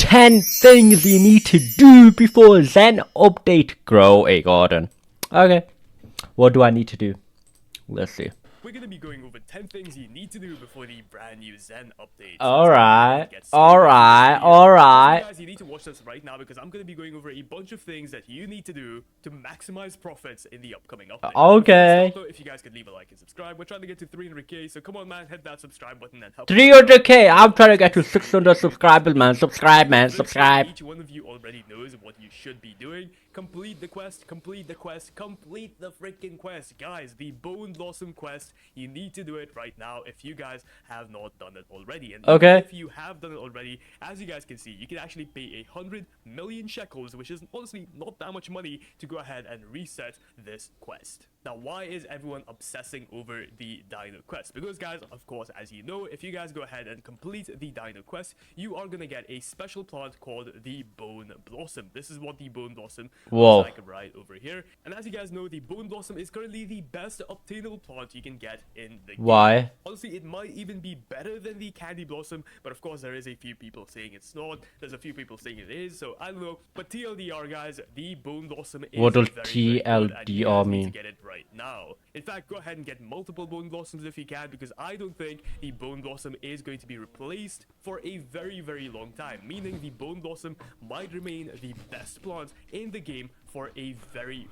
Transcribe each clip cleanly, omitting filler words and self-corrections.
10 things you need to do before Zen update. Grow a garden. Okay. What do I need to do? Let's see. We're going to be going over 10 things you need to do before the brand new Zen update. Alright. Guys, you need to watch this right now because I'm going to be going over a bunch of things that you need to do to maximize profits in the upcoming update. Okay. Also, if you guys could leave a like and subscribe, we're trying to get to 300k, so come on man, hit that subscribe button and help. 300k, I'm trying to get to 600 subscribers, man. Subscribe, man, subscribe. Each one of you already knows what you should be doing. Complete the quest, complete the quest, complete the freaking quest. Guys, the Bone Blossom quest, you need to do it right now if you guys have not done it already. And okay. If you have done it already, as you guys can see, you can actually pay 100 million shekels, which is honestly not that much money, to go ahead and reset this quest. Now, why is everyone obsessing over the Dino quest? Because guys, of course, as you know, if you guys go ahead and complete the Dino quest, you are gonna get a special plant called the Bone Blossom. This is what the Bone Blossom looks like right over here. And as you guys know, the Bone Blossom is currently the best obtainable plant you can get in the game. Why? Honestly, it might even be better than the Candy Blossom, but of course there is a few people saying it's not. There's a few people saying it is, so I don't know. But TLDR guys, the Bone Blossom is what does very TLDR mean? to get it right now. In fact, go ahead and get multiple Bone Blossoms if you can, because I don't think the Bone Blossom is going to be replaced for a very long time, meaning the Bone Blossom might remain the best plant in the game for a very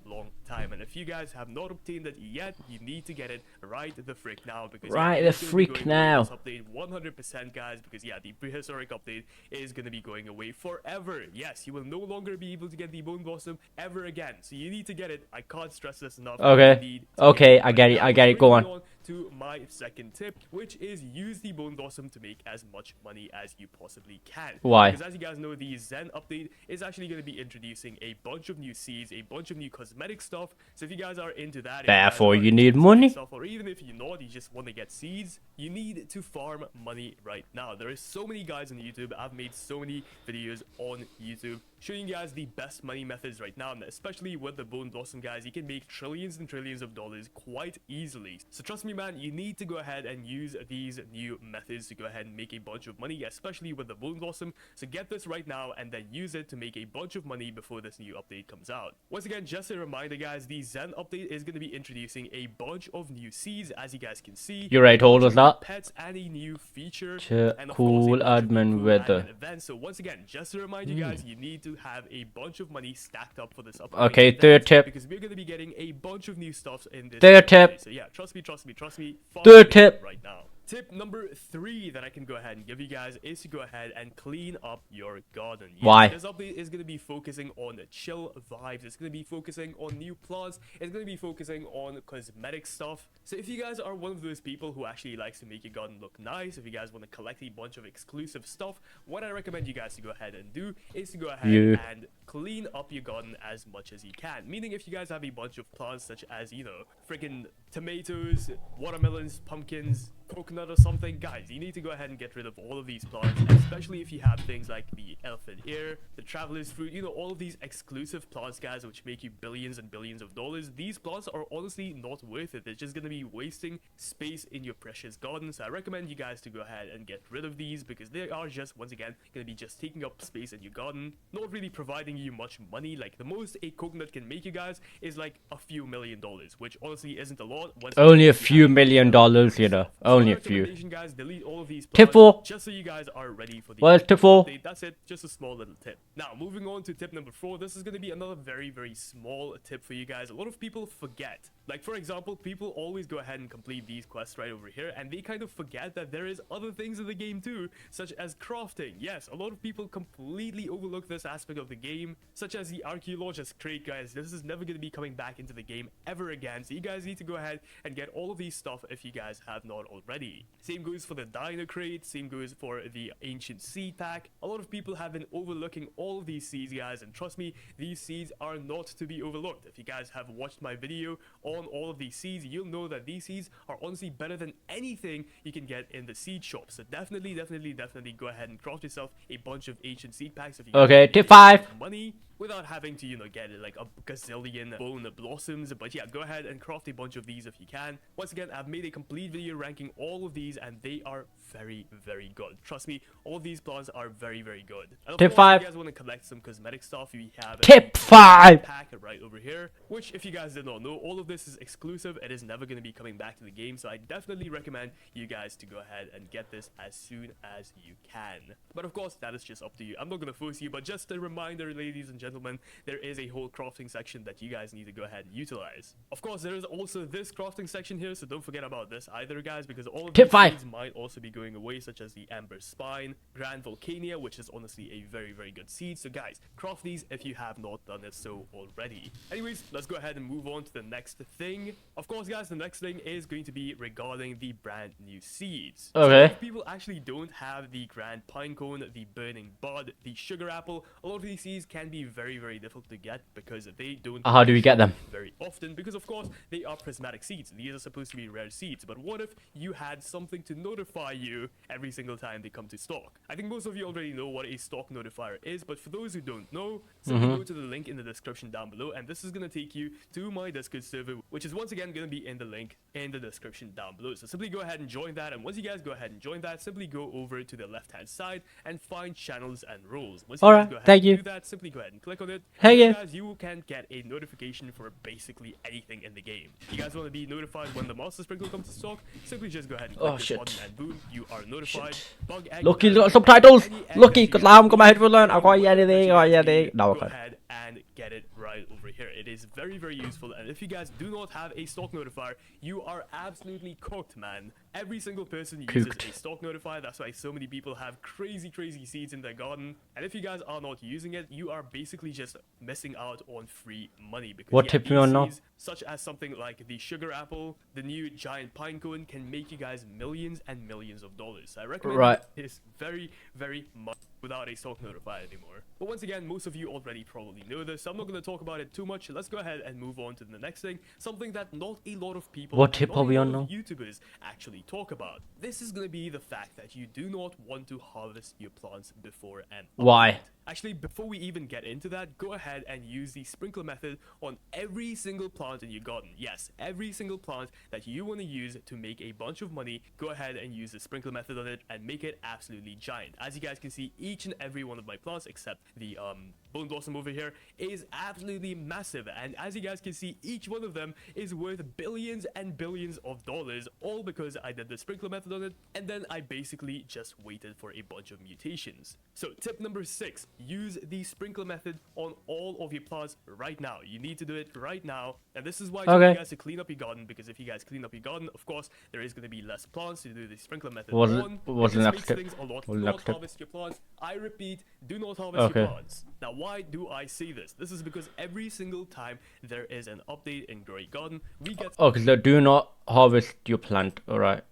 long time. And if you guys have not obtained it yet, you need to get it right the frick now, because right the frick now. Update 100% guys, because yeah, the prehistoric update is going to be going away forever. Yes, you will no longer be able to get the Bone Blossom ever again, so you need to get it. I can't stress this enough. Okay, I get it, go on. To my second tip, which is use the Bone Blossom to make as much money as you possibly can. Why? Because as you guys know, the Zen update is actually going to be introducing a bunch of new seeds, a bunch of new cosmetic stuff. So if you guys are into that, therefore you need money stuff, or even if you're not, you just want to get seeds, you need to farm money right now. There is so many guys on YouTube. I've made so many videos on YouTube showing you guys the best money methods right now, and especially with the Bone Blossom guys, you can make trillions and trillions of dollars quite easily. So trust me man, you need to go ahead and use these new methods to go ahead and make a bunch of money, especially with the Bone Blossom. So get this right now and then use it to make a bunch of money before this new update comes out. Once again, just a reminder guys, the Zen update is going to be introducing a bunch of new seeds, as you guys can see. You already told us that. Pets and a new feature and cool admin weather. So once again, just to remind you guys, you need to have a bunch of money stacked up for this update. Okay, third tip. Because we're going to be getting a bunch of new stuff in this. Third tip. So yeah, trust me. Third tip. Right now. Tip number 3 that I can go ahead and give you guys is to go ahead and clean up your garden. Yes, why? This update is going to be focusing on chill vibes. It's going to be focusing on new plants. It's going to be focusing on cosmetic stuff. So if you guys are one of those people who actually likes to make your garden look nice, if you guys want to collect a bunch of exclusive stuff, what I recommend you guys to go ahead and do is to go ahead and clean up your garden as much as you can. Meaning if you guys have a bunch of plants such as, you know, freaking tomatoes, watermelons, pumpkins, coconut or something, guys, you need to go ahead and get rid of all of these plants, especially if you have things like the elephant ear, the traveler's fruit, you know, all of these exclusive plants guys which make you billions and billions of dollars. These plants are honestly not worth it. They're just going to be wasting space in your precious garden. So I recommend you guys to go ahead and get rid of these, because they are just, once again, going to be just taking up space in your garden, not really providing you much money. Like the most a coconut can make you guys is like a few $1 million, which honestly isn't a lot. Only a few $1 million, you know, only a few. Guys, delete all of these tip 4, just so you guys are ready for the well, tip 4. That's it, just a small little tip. Now moving on to tip number 4, this is going to be another very small tip for you guys. A lot of people forget, like for example, people always go ahead and complete these quests right over here, and they kind of forget that there is other things in the game too, such as crafting. Yes, a lot of people completely overlook this aspect of the game, such as the archaeologist crate guys. This is never going to be coming back into the game ever again, so you guys need to go ahead and get all of these stuff if you guys have not already. Same goes for the dino crate, same goes for the ancient seed pack. A lot of people have been overlooking all of these seeds guys, and trust me, these seeds are not to be overlooked. If you guys have watched my video on all of these seeds, you'll know that these seeds are honestly better than anything you can get in the seed shop. So definitely go ahead and craft yourself a bunch of ancient seed packs if you okay, tip 5. money without having to, you know, get like a gazillion bone blossoms. But yeah, go ahead and craft a bunch of these if you can. Once again, I've made a complete video ranking all of these, and they are very, very good. Trust me, all of these plants are very, very good. And of Tip course, 5. if you guys want to collect some cosmetic stuff, we have Tip the 5. pack right over here, which if you guys did not know, all of this is exclusive. It is never going to be coming back to the game, so I definitely recommend you guys to go ahead and get this as soon as you can. But of course, that is just up to you. I'm not going to force you, but just a reminder, ladies and gentlemen, there is a whole crafting section that you guys need to go ahead and utilize. Of course, there is also this crafting section here, so don't forget about this either, guys, because all of Tip these 5. seeds might also be going away, such as the Amber Spine, Grand Volcania, which is honestly a very, very good seed. So guys, craft these if you have not done it so already. Anyways, let's go ahead and move on to the next thing. Of course, guys, the next thing is going to be regarding the brand new seeds. So a lot Okay. of people actually don't have the Grand Pinecone, the Burning Bud, the Sugar Apple. A lot of these seeds can be very, very difficult to get because they don't How do we get them? very often, because of course they are prismatic seeds. These are supposed to be rare seeds, but what if you had something to notify you every single time they come to stock? I think most of you already know what a stock notifier is, but for those who don't know, simply go to the link in the description down below, and this is going to take you to my Discord server, which is once again going to be in the link in the description down below. So simply go ahead and join that, and once you guys go ahead and join that, simply go over to the left hand side and find channels and roles. Once you guys Alright, go ahead thank and you. do that, simply go ahead and click on it. Thank And you. guys, you can get a notification for basically anything in the game. You guys want to be notified when the Master Sprinkle comes to stock? Simply just go ahead and click Oh, this shit. button, and boom, you are notified. Bug egg, Lucky's and got subtitles. any egg Lucky, that you because I'm guys got my need, headphones on. I got whatever yeah, that they you got guys yeah, need, they. No, go okay. ahead and get it right over here. It is very, very useful, and if you guys do not have a stock notifier, you are absolutely cooked, man. Every single person uses Cooked. a stock notifier. That's why so many people have crazy, crazy seeds in their garden, and if you guys are not using it, you are basically just missing out on free money, because What yeah, tip you these on now? seeds, such as something like the Sugar Apple, the new Giant Pinecone, can make you guys millions and millions of dollars. So I recommend Right. this very, very much without a stock notifier anymore. But once again, most of you already probably know this, so I'm not going to talk about it too much. Let's go ahead and move on to the next thing, something that not a lot of people, What and tip not are we a on lot of now? YouTubers actually talk about. This is going to be the fact that you do not want to harvest your plants before an Why? update. Actually, before we even get into that, go ahead and use the sprinkler method on every single plant in your garden. Yes, every single plant that you want to use to make a bunch of money, go ahead and use the sprinkler method on it and make it absolutely giant. As you guys can see, each and every one of my plants, except the Bone Blossom over here, is absolutely massive. And as you guys can see, each one of them is worth billions and billions of dollars, all because I did the sprinkler method on it, and then I basically just waited for a bunch of mutations. So tip number 6, use the sprinkler method on all of your plants right now. You need to do it right now, and this is why I told you guys to clean up your garden, because if you guys clean up your garden, of course there is going to be less plants to do the sprinkler method What's on. the This next makes tip? things a lot. What's the Do next not tip? harvest your plants. I repeat, do not harvest Okay. your plants. Now, why do I say this? This is because every single time there is an update in Grow Garden, we get Oh, because do not harvest your plant. Alright.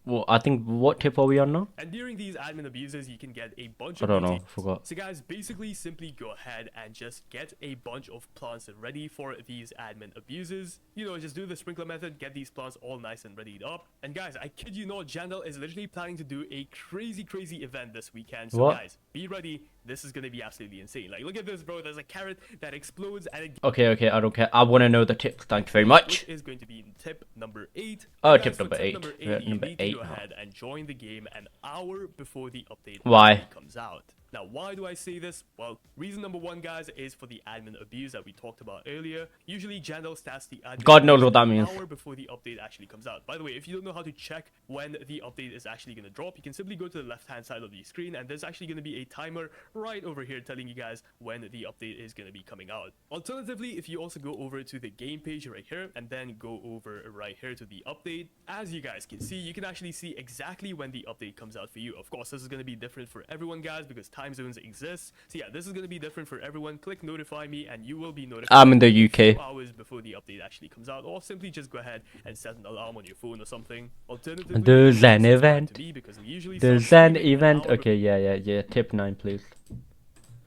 Well, I think what tip are we on now? and during these admin abuses, you can get a bunch I of don't know. mutations. Forgot. So guys, basically simply go ahead and just get a bunch of plants ready for these admin abuses. You know, just do the sprinkler method, get these plants all nice and readied up. And guys, I kid you not, Jandal is literally planning to do a crazy, crazy event this weekend. So What? guys, be ready. This is going to be absolutely insane. Like, look at this, bro. There's a carrot that explodes and it Okay, I don't care. I want to know the tips. Thank you very much. which is going to be tip number 8. Oh, And tip guys, for number 8. Number 8, Yeah, you number need 8 to go now. ahead and join the game an hour before the update Why? actually comes out. Now, why do I say this? Well, reason number 1, guys, is for the admin abuse that we talked about earlier. Usually, Jandal stats the admin God knows abuse what that an means. hour before the update actually comes out. By the way, if you don't know how to check when the update is actually going to drop, you can simply go to the left-hand side of the screen, and there's actually going to be a timer right over here telling you guys when the update is going to be coming out. Alternatively, if you also go over to the game page right here, and then go over right here to the update, as you guys can see, you can actually see exactly when the update comes out for you. Of course, this is going to be different for everyone, guys, because time zones exist. So yeah, this is going to be different for everyone. Click notify me and you will be notified. I'm in the a few UK. hours before the update actually comes out, or simply just go ahead and set an alarm on your phone or something. Alternatively, The you can Zen subscribe event. to me, because we usually The start Zen streaming an event. hour Okay, yeah. Tip 9, please.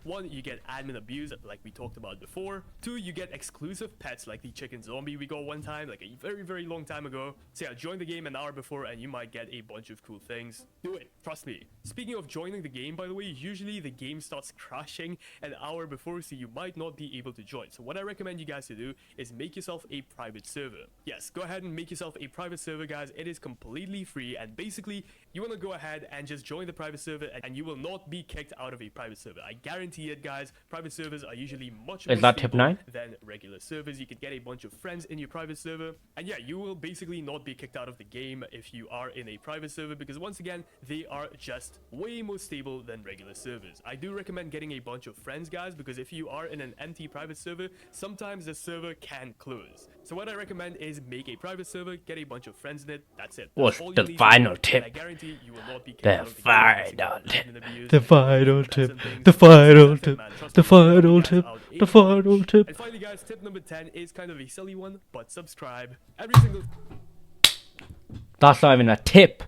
1, you get admin abuse, like we talked about before. 2, you get exclusive pets like the chicken zombie we got one time, like a very long time ago. So yeah, join the game an hour before and you might get a bunch of cool things. Do it, trust me. Speaking of joining the game, by the way, usually the game starts crashing an hour before, so you might not be able to join. So what I recommend you guys to do is make yourself a private server. Yes, go ahead and make yourself a private server, guys. It is completely free, and basically you want to go ahead and just join the private server and you will not be kicked out of a private server. I guarantee it, guys. Private servers are usually much more stable than regular servers. You could get a bunch of friends in your private server, and yeah, you will basically not be kicked out of the game if you are in a private server, because once again, they are just way more stable than regular servers. I do recommend getting a bunch of friends, guys, because if you are in an empty private server, sometimes the server can close. So what I recommend is make a private server, get a bunch of friends in it. That's it. What's That's all the you need final to do, and I tip? guarantee you will not be kicked The out of the game. final tip. The final tip. tip. The The final tip. man. Trust The me, I'll help final you guys tip. out The a final bunch. tip. And finally, guys, tip number 10 is kind of a silly one, but subscribe every single... That's not even a tip.